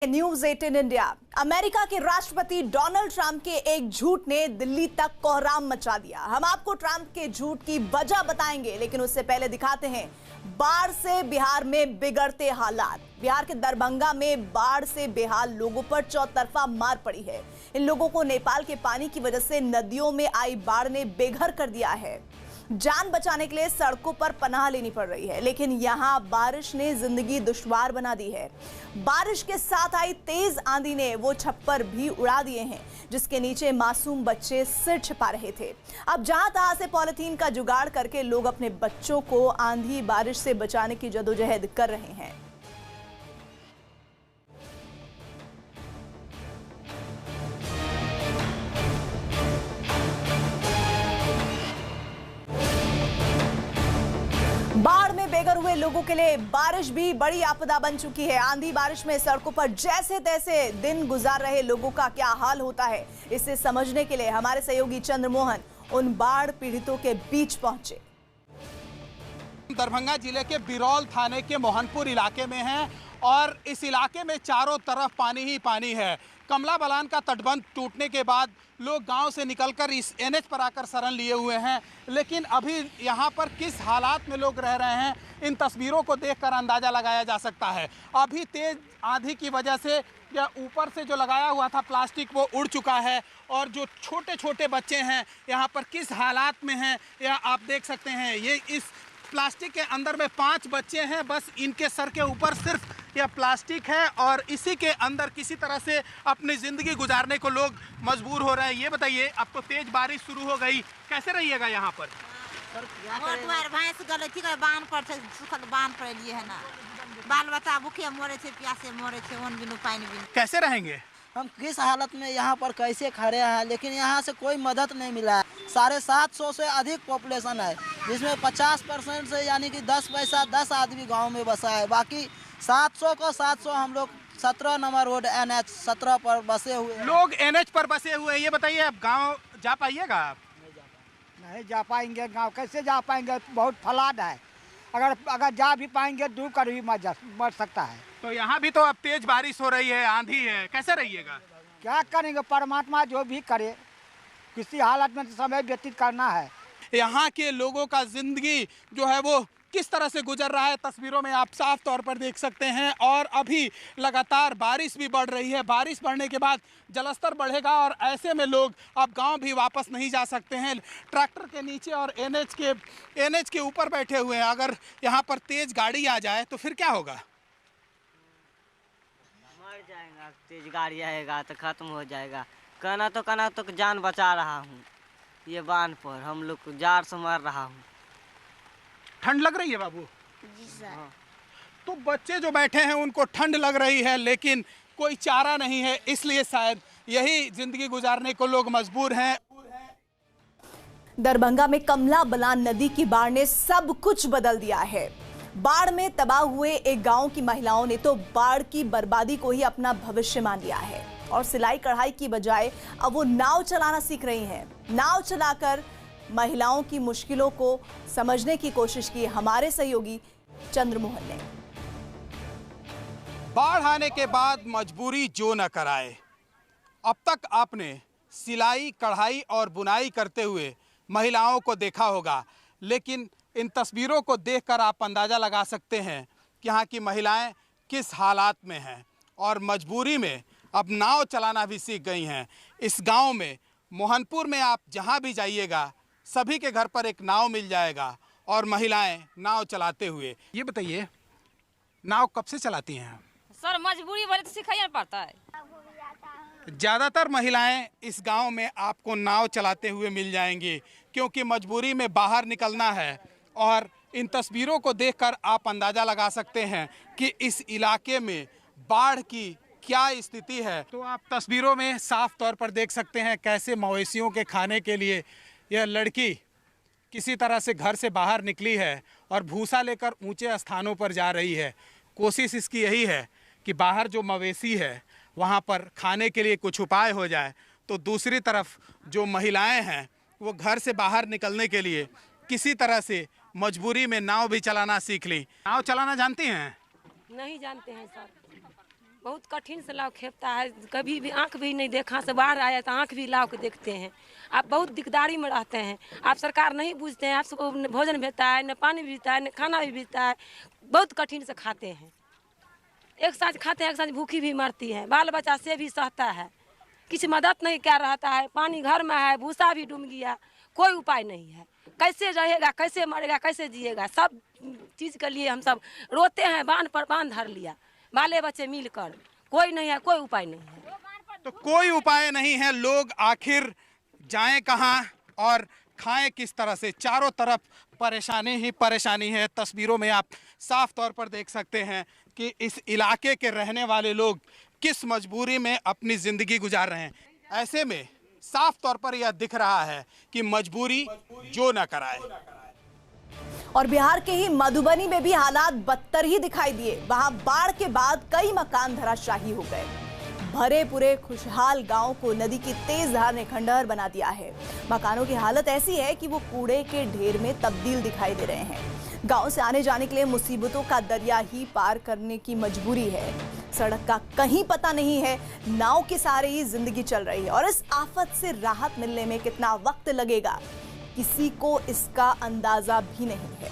News 18 India. America के राष्ट्रपति Donald Trump के एक झूठ ने दिल्ली तक कोहराम मचा दिया। हम आपको ट्रंप के झूठ की वजह बताएंगे, लेकिन उससे पहले दिखाते हैं बाढ़ से बिहार में बिगड़ते हालात। बिहार के दरभंगा में बाढ़ से बेहाल लोगों पर चौतरफा मार पड़ी है। इन लोगों को नेपाल के पानी की वजह से नदियों में आई बाढ़ ने बेघर कर दिया है। जान बचाने के लिए सड़कों पर पनाह लेनी पड़ रही है, लेकिन यहां बारिश ने जिंदगी दुश्वार बना दी है। बारिश के साथ आई तेज आंधी ने वो छप्पर भी उड़ा दिए हैं जिसके नीचे मासूम बच्चे सिर छिपा रहे थे। अब जहां तहां से पॉलिथीन का जुगाड़ करके लोग अपने बच्चों को आंधी बारिश से बचाने की जदोजहद कर रहे हैं। बाढ़ में बेघर हुए लोगों के लिए बारिश भी बड़ी आपदा बन चुकी है। आंधी बारिश में सड़कों पर जैसे तैसे दिन गुजार रहे लोगों का क्या हाल होता है, इसे समझने के लिए हमारे सहयोगी चंद्रमोहन उन बाढ़ पीड़ितों के बीच पहुंचे। दरभंगा जिले के बिरौल थाने के मोहनपुर इलाके में हैं और इस इलाके में चारों तरफ पानी ही पानी है। कमला बलान का तटबंध टूटने के बाद लोग गांव से निकलकर इस एनएच पर आकर शरण लिए हुए हैं, लेकिन अभी यहां पर किस हालात में लोग रह रहे हैं इन तस्वीरों को देखकर अंदाज़ा लगाया जा सकता है। अभी तेज आंधी की वजह से या ऊपर से जो लगाया हुआ था प्लास्टिक वो उड़ चुका है और जो छोटे छोटे बच्चे हैं यहाँ पर किस हालात में हैं या आप देख सकते हैं। ये इस प्लास्टिक के अंदर में 5 बच्चे हैं, बस इनके सर के ऊपर सिर्फ यह प्लास्टिक है और इसी के अंदर किसी तरह से अपनी ज़िंदगी गुजारने को लोग मजबूर हो रहे हैं। ये बताइए, अब तो तेज बारिश शुरू हो गई, कैसे रहिएगा यहाँ पर? भैंस गलती कर बांध पर सुखल बांध पर लिए है ना, बाल बच्चा भूखे मोरे थे, प्यासे मोरे थे, वन बिनु पानी बिनु। कैसे रहेंगे? हम किस हालत में यहाँ पर कैसे खड़े हैं, लेकिन यहाँ से कोई मदद नहीं मिला है। 750 से अधिक पॉपुलेशन है, जिसमें 50% से यानी कि 10 पैसा 10 आदमी गांव में बसा है। बाकी 700 को 700 हम लोग 17 नंबर रोड NH 17 पर बसे हुए हैं। लोग NH पर बसे हुए हैं। ये बताइए, अब गांव जा पाइएगा आप? नहीं जा पाएंगे, गांव कैसे जा पाएंगे? बहुत फ्लड है। अगर जा भी पाएंगे डूब कर भी मर सकता है। तो यहाँ भी तो अब तेज बारिश हो रही है, आंधी है, कैसे रहिएगा? क्या करेंगे? परमात्मा जो भी करे, किसी हालत में समय व्यतीत करना है। यहाँ के लोगों का जिंदगी जो है वो किस तरह से गुजर रहा है तस्वीरों में आप साफ तौर पर देख सकते हैं। और अभी लगातार बारिश भी बढ़ रही है। बारिश बढ़ने के बाद जलस्तर बढ़ेगा और ऐसे में लोग अब गांव भी वापस नहीं जा सकते हैं। ट्रैक्टर के नीचे और एनएच के ऊपर बैठे हुए हैं। अगर यहाँ पर तेज गाड़ी आ जाए तो फिर क्या होगा? मर जाएगा। तेज गाड़ी आएगा तो खत्म हो जाएगा। कहना तो जान बचा रहा हूँ। ये बांध पर हम लोग जार से मर रहा हूँ। ठंड लग रही है बाबू? जी सर। तो बच्चे जो बैठे हैं उनको ठंड लग रही है, लेकिन कोई चारा नहीं है, इसलिए शायद यही जिंदगी गुजारने को लोग मजबूर हैं। दरभंगा में कमला बलान नदी की बाढ़ ने सब कुछ बदल दिया है। बाढ़ में तबाह हुए एक गांव की महिलाओं ने तो बाढ़ की बर्बादी को ही अपना भविष्य मान लिया है और सिलाई कढ़ाई की बजाय अब वो नाव चलाना सीख रही हैं। नाव चलाकर महिलाओं की मुश्किलों को समझने की कोशिश की हमारे सहयोगी चंद्रमोहन ने। बाढ़ आने के बाद मजबूरी जो न कराए। अब तक आपने सिलाई कढ़ाई और बुनाई करते हुए महिलाओं को देखा होगा, लेकिन इन तस्वीरों को देखकर आप अंदाज़ा लगा सकते हैं कि यहाँ की महिलाएं किस हालात में हैं और मजबूरी में अब नाव चलाना भी सीख गई हैं। इस गांव में मोहनपुर में आप जहां भी जाइएगा सभी के घर पर एक नाव मिल जाएगा और महिलाएं नाव चलाते हुए। ये बताइए, नाव कब से चलाती हैं? सर मजबूरी वाले तो सिखाना पड़ता है। ज़्यादातर महिलाएं इस गांव में आपको नाव चलाते हुए मिल जाएंगी क्योंकि मजबूरी में बाहर निकलना है। और इन तस्वीरों को देखकर आप अंदाज़ा लगा सकते हैं कि इस इलाके में बाढ़ की क्या स्थिति है। तो आप तस्वीरों में साफ तौर पर देख सकते हैं कैसे मवेशियों के खाने के लिए यह लड़की किसी तरह से घर से बाहर निकली है और भूसा लेकर ऊंचे स्थानों पर जा रही है। कोशिश इसकी यही है कि बाहर जो मवेशी है वहां पर खाने के लिए कुछ उपाय हो जाए। तो दूसरी तरफ जो महिलाएं हैं वो घर से बाहर निकलने के लिए किसी तरह से मजबूरी में नाव भी चलाना सीख ली। नाव चलाना जानती हैं? नहीं जानते हैं सर। बहुत कठिन से लाव खेपता है, कभी भी आंख भी नहीं देखा से बाढ़ आया तो आंख भी लाव के देखते हैं। आप बहुत दिकदारी में रहते हैं, आप सरकार नहीं पूछते हैं, आप सबको न भोजन भेजता है, न पानी भेजता है, न खाना भी भेजता है, बहुत कठिन से खाते हैं। एक साथ खाते हैं, एक साथ भूखी भी मरती है, बाल बच्चा से भी सहता है, किसी मदद नहीं कर रहता है। पानी घर में है, भूसा भी डूब गया, कोई उपाय नहीं है। कैसे रहेगा, कैसे मरेगा, कैसे जिएगा, सब चीज़ के लिए हम सब रोते हैं। बांध पर बांध धर लिया, बाले बच्चे मिलकर, कोई नहीं है, कोई उपाय नहीं है। तो कोई उपाय नहीं है, लोग आखिर जाएं कहाँ और खाएं किस तरह से? चारों तरफ परेशानी ही परेशानी है। तस्वीरों में आप साफ तौर पर देख सकते हैं कि इस इलाके के रहने वाले लोग किस मजबूरी में अपनी जिंदगी गुजार रहे हैं। ऐसे में साफ तौर पर यह दिख रहा है कि मजबूरी जो न कराए। और बिहार के ही मधुबनी में भी हालात बदतर ही दिखाई दिए। वहां बाढ़ के बाद कई मकान धराशायी हो गए। भरे पूरे खुशहाल गांव को नदी की तेज धार ने खंडहर बना दिया है। मकानों की हालत ऐसी है कि वो कूड़े के ढेर में तब्दील दिखाई दे रहे हैं। गांव से आने जाने के लिए मुसीबतों का दरिया ही पार करने की मजबूरी है। सड़क का कहीं पता नहीं है, नाव के सहारे ही जिंदगी चल रही है। और इस आफत से राहत मिलने में कितना वक्त लगेगा, किसी को इसका अंदाजा भी नहीं है।